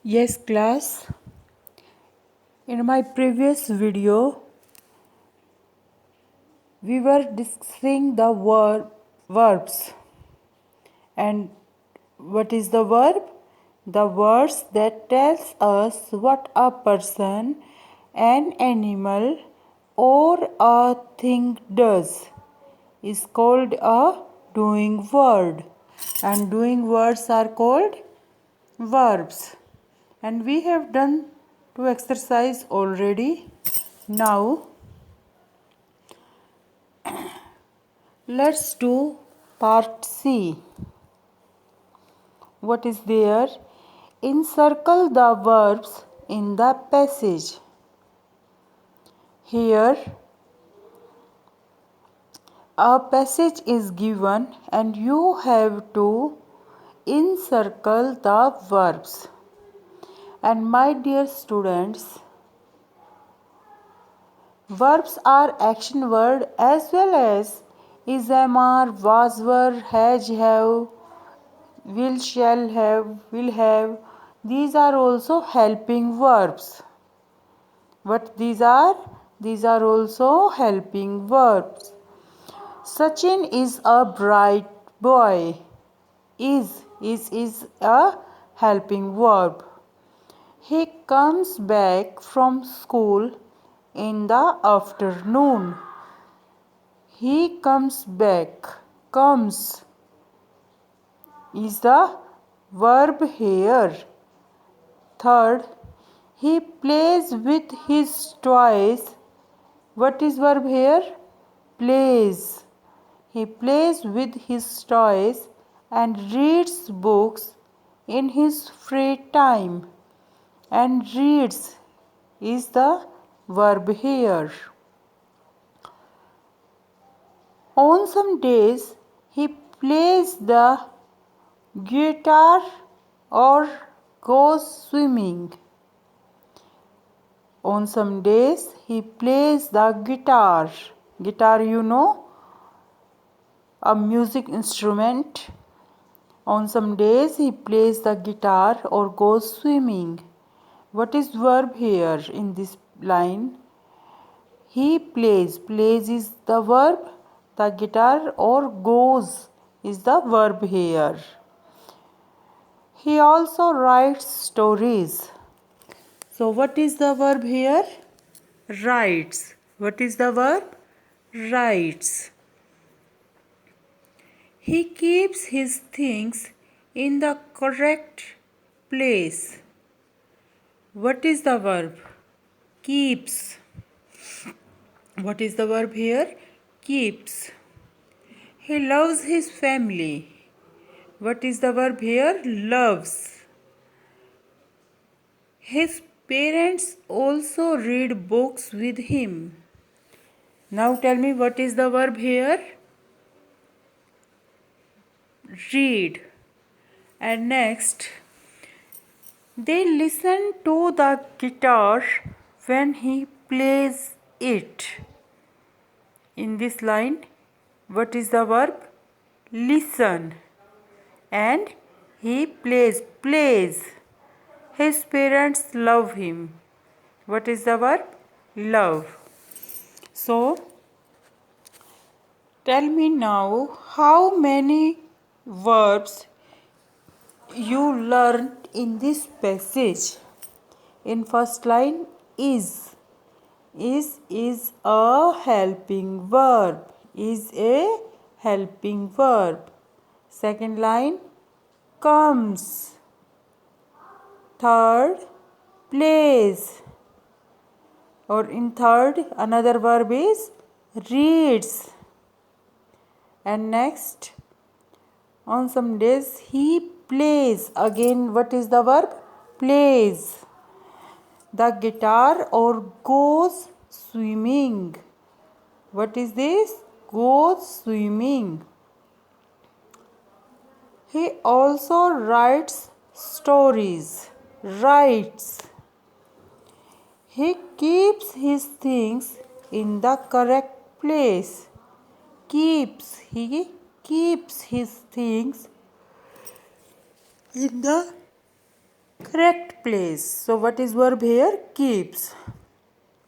Yes, class. In my previous video, we were discussing the verbs. And what is the verb? The words that tells us what a person, an animal, or a thing does is called a doing word. And doing words are called verbs. And we have done two exercise already. Now let's do part C. What is there? Encircle the verbs in the passage. Here a passage is given and you have to encircle the verbs. And my dear students, verbs are action word as well as is, am, are, was, were, has, have, will, shall have, will have. These are also helping verbs. What these are? These are also helping verbs. Sachin is a bright boy. Is a helping verb. He comes back from school in the afternoon. He comes back. Comes is the verb here. Third, he plays with his toys. What is verb here? Plays. He plays with his toys and reads books in his free time. And reads is the verb here. On some days, he plays the guitar or goes swimming. On some days, he plays the guitar. Guitar, you know, a music instrument. On some days, he plays the guitar or goes swimming. What is verb here in this line? He plays. Plays is the verb. The guitar or goes is the verb here. He also writes stories. So what is the verb here? Writes. What is the verb? Writes. He keeps his things in the correct place. What is the verb? Keeps. What is the verb here? Keeps. He loves his family. What is the verb here? Loves. His parents also read books with him. Now tell me, what is the verb here? Read. And next, they listen to the guitar when he plays it. In this line, what is the verb? Listen. And he plays. Plays. His parents love him. What is the verb? Love. So, tell me now how many verbs you learned in this passage. In first line, is. Is a helping verb. Is a helping verb. Second line, comes. Third, plays. Or in third, another verb is reads. And next, on some days, he plays. Again, what is the verb? Plays. The guitar or goes swimming. What is this? Goes swimming. He also writes stories. Writes. He keeps his things in the correct place. Keeps. He keeps his things in the correct place. So what is verb here? Keeps.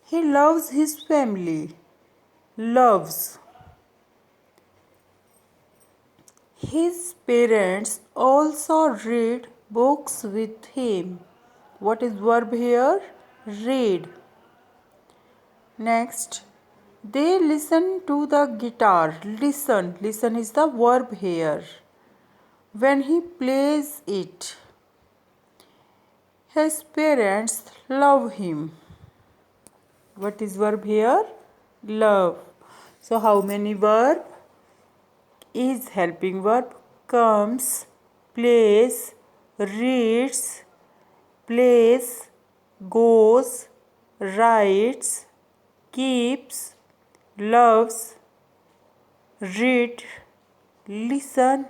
He loves his family. Loves. His parents also read books with him. What is verb here? Read. Next, they listen to the guitar. Listen. Listen is the verb here. When he plays it, his parents love him. What is verb here? Love. So how many verb? Is helping verb, comes, plays, reads, plays, goes, writes, keeps, loves, read, listen,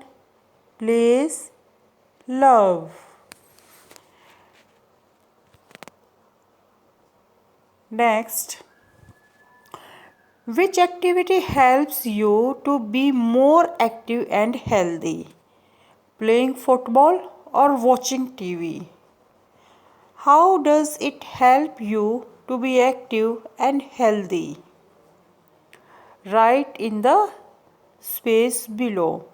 plays, love. Next, which activity helps you to be more active and healthy? Playing football or watching TV? How does it help you to be active and healthy? Write in the space below.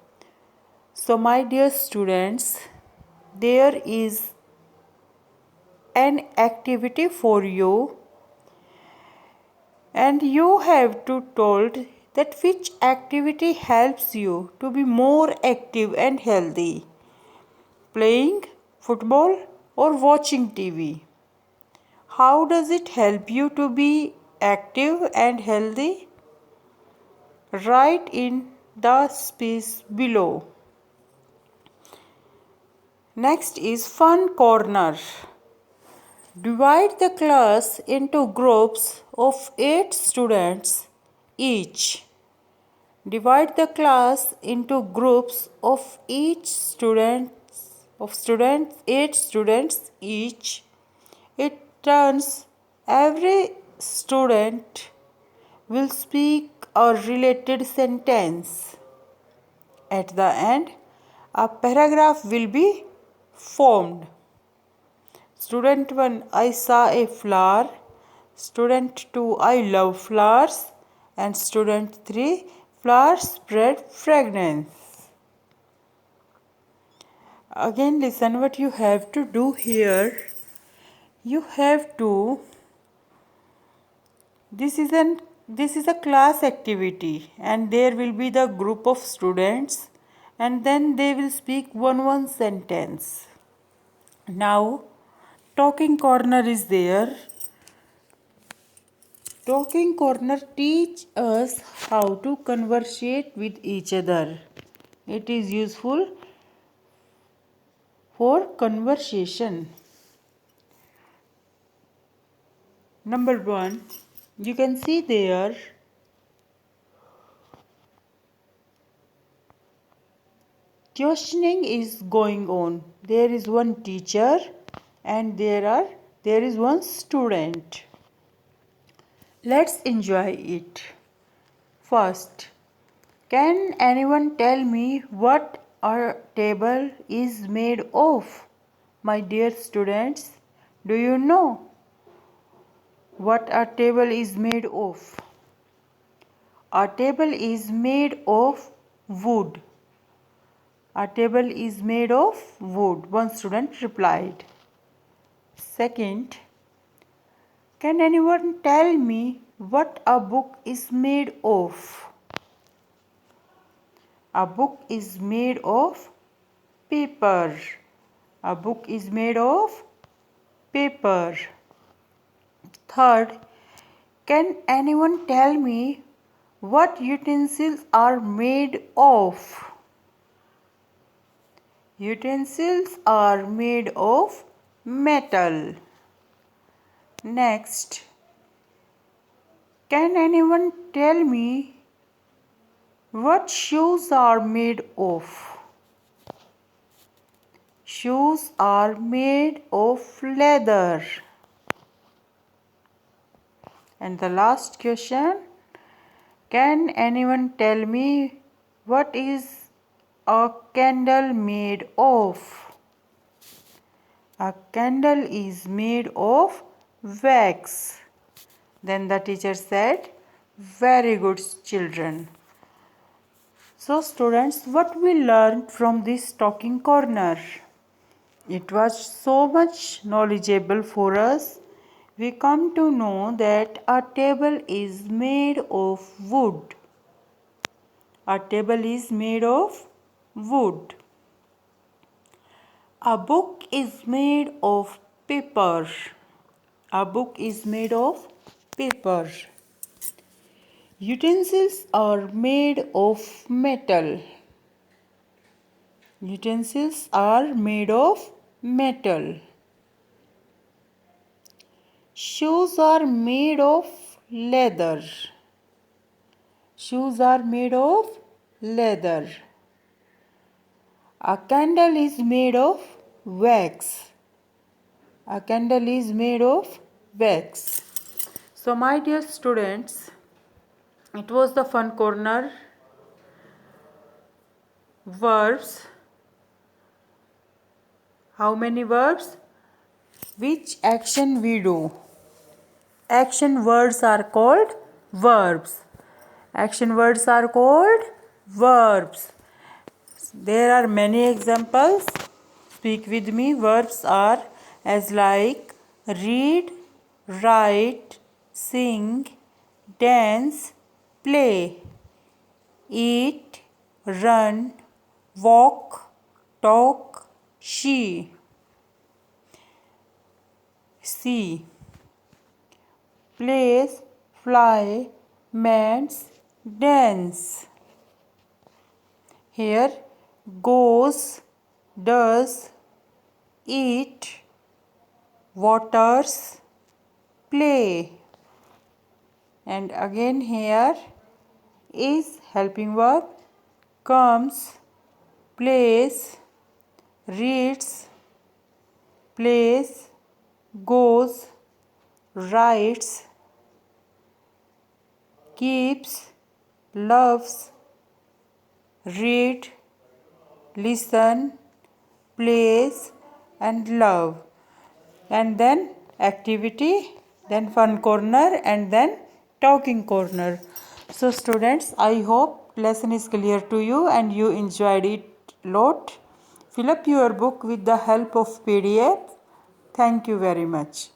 So, my dear students, there is an activity for you, and you have to told that which activity helps you to be more active and healthy. Playing football or watching TV? How does it help you to be active and healthy? Write in the space below. Next is fun corner. Divide the class into groups of 8 students each. Divide the class into groups of 8 students each. It turns every student will speak a related sentence. At the end, a paragraph will be formed. Student 1, I saw a flower. Student 2, I love flowers. And student 3, flowers spread fragrance. Again, listen what you have to do here. You have to, this is a class activity, and there will be the group of students, and then they will speak one sentence. Now talking corner is there. Talking corner teach us how to conversate with each other. It is useful for conversation. Number 1, you can see there questioning is going on. There is one teacher and there is one student. Let's enjoy it. First, can anyone tell me what a table is made of? My dear students, do you know what a table is made of? A table is made of wood. A table is made of wood. One student replied. Second, can anyone tell me what a book is made of? A book is made of paper. A book is made of paper. Third, can anyone tell me what utensils are made of? Utensils are made of metal. Next, can anyone tell me what shoes are made of? Shoes are made of leather. And the last question, can anyone tell me what is a candle made of? A candle is made of wax. Then the teacher said, very good children. So students, what we learned from this talking corner? It was so much knowledgeable for us. We come to know that a table is made of wood. A table is made of wood. A book is made of paper. A book is made of paper. Utensils are made of metal. Utensils are made of metal. Shoes are made of leather. Shoes are made of leather. A candle is made of wax. A candle is made of wax. So my dear students, it was the fun corner. Verbs. How many verbs? Which action we do? Action words are called verbs. Action words are called verbs. There are many examples. Speak with me. Verbs are as like read, write, sing, dance, play, eat, run, walk, talk, see, place, fly, mends, dance. Here goes, does, eat, waters, play. And again here is helping verb, comes, plays, reads, plays, goes, writes, keeps, loves, read, listen, plays and love. And then activity, then fun corner and then talking corner. So students, I hope lesson is clear to you and you enjoyed it lot. Fill up your book with the help of PDF. Thank you very much.